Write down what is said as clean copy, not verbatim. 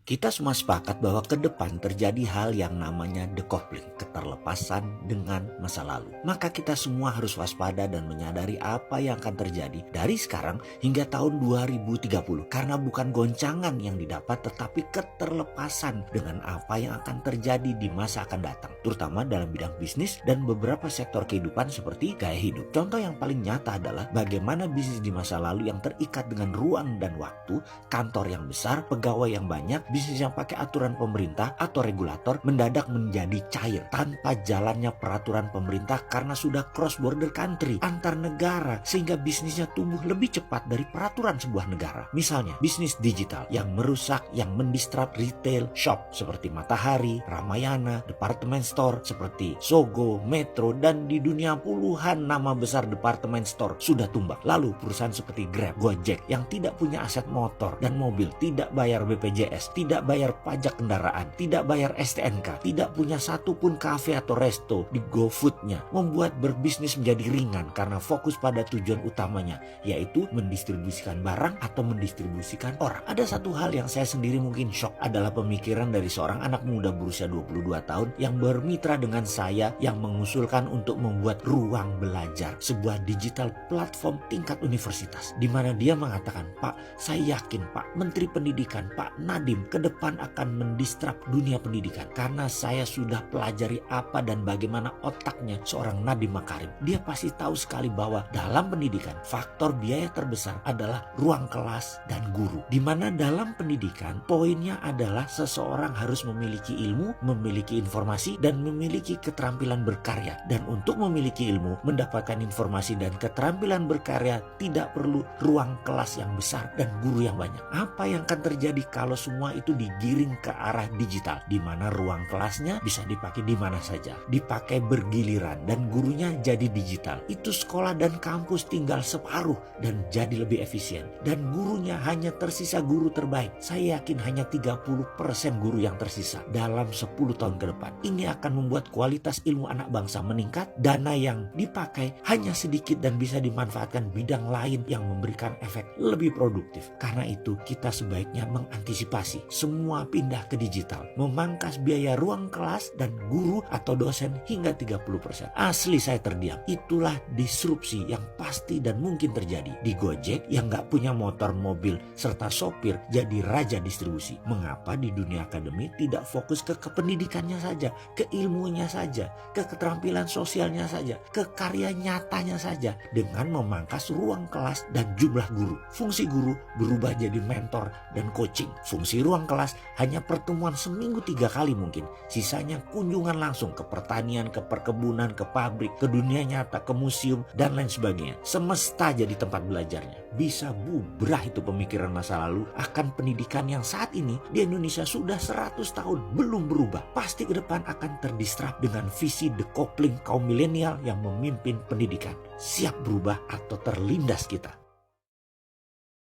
Kita semua sepakat bahwa ke depan terjadi hal yang namanya decoupling, keterlepasan dengan masa lalu. Maka kita semua harus waspada dan menyadari apa yang akan terjadi dari sekarang hingga tahun 2030. Karena bukan goncangan yang didapat tetapi keterlepasan dengan apa yang akan terjadi di masa akan datang. Terutama dalam bidang bisnis dan beberapa sektor kehidupan seperti gaya hidup. Contoh yang paling nyata adalah bagaimana bisnis di masa lalu yang terikat dengan ruang dan waktu, kantor yang besar, pegawai yang banyak, bisnis yang pakai aturan pemerintah atau regulator mendadak menjadi cair tanpa jalannya peraturan pemerintah karena sudah cross border country antar negara sehingga bisnisnya tumbuh lebih cepat dari peraturan sebuah negara. Misalnya bisnis digital yang merusak, yang mendistrap retail shop seperti Matahari, Ramayana, department store seperti Sogo, Metro, dan di dunia puluhan nama besar department store sudah tumbang. Lalu perusahaan seperti Grab, Gojek yang tidak punya aset motor dan mobil, tidak bayar BPJS, tidak bayar pajak kendaraan, tidak bayar STNK, tidak punya satupun kafe atau resto di GoFood-nya, membuat berbisnis menjadi ringan karena fokus pada tujuan utamanya, yaitu mendistribusikan barang atau mendistribusikan orang. Ada satu hal yang saya sendiri mungkin shock adalah pemikiran dari seorang anak muda berusia 22 tahun yang bermitra dengan saya yang mengusulkan untuk membuat Ruang Belajar, sebuah digital platform tingkat universitas, di mana dia mengatakan, "Pak, saya yakin Pak Menteri Pendidikan, Pak Nadiem ke depan akan mendistrap dunia pendidikan karena saya sudah pelajari apa dan bagaimana otaknya seorang Nadiem Makarim. Dia pasti tahu sekali bahwa dalam pendidikan faktor biaya terbesar adalah ruang kelas dan guru. Di mana dalam pendidikan poinnya adalah seseorang harus memiliki ilmu, memiliki informasi dan memiliki keterampilan berkarya. Dan untuk memiliki ilmu, mendapatkan informasi dan keterampilan berkarya tidak perlu ruang kelas yang besar dan guru yang banyak." Apa yang akan terjadi kalau semua itu digiring ke arah digital, di mana ruang kelasnya bisa dipakai di mana saja, dipakai bergiliran dan gurunya jadi digital. Itu sekolah dan kampus tinggal separuh dan jadi lebih efisien. Dan gurunya hanya tersisa guru terbaik. Saya yakin hanya 30% guru yang tersisa dalam 10 tahun ke depan. Ini akan membuat kualitas ilmu anak bangsa meningkat, dana yang dipakai hanya sedikit dan bisa dimanfaatkan bidang lain yang memberikan efek lebih produktif. Karena itu kita sebaiknya mengantisipasi semua pindah ke digital, memangkas biaya ruang kelas dan guru atau dosen hingga 30%. Asli saya terdiam. Itulah disrupsi yang pasti dan mungkin terjadi. Di Gojek yang gak punya motor, mobil, serta sopir jadi raja distribusi. Mengapa di dunia akademi tidak fokus ke pendidikannya saja, ke ilmunya saja, ke keterampilan sosialnya saja, ke karya nyatanya saja dengan memangkas ruang kelas dan jumlah guru. Fungsi guru berubah jadi mentor dan coaching. Fungsi ruang kelas hanya pertemuan seminggu 3 kali mungkin. Sisanya kunjungan langsung ke pertanian, ke perkebunan, ke pabrik, ke dunia nyata, ke museum, dan lain sebagainya. Semesta jadi tempat belajarnya. Bisa bubrah itu pemikiran masa lalu akan pendidikan yang saat ini di Indonesia sudah 100 tahun belum berubah. Pasti ke depan akan terdistrap dengan visi decoupling kaum milenial yang memimpin pendidikan. Siap berubah atau terlindas kita?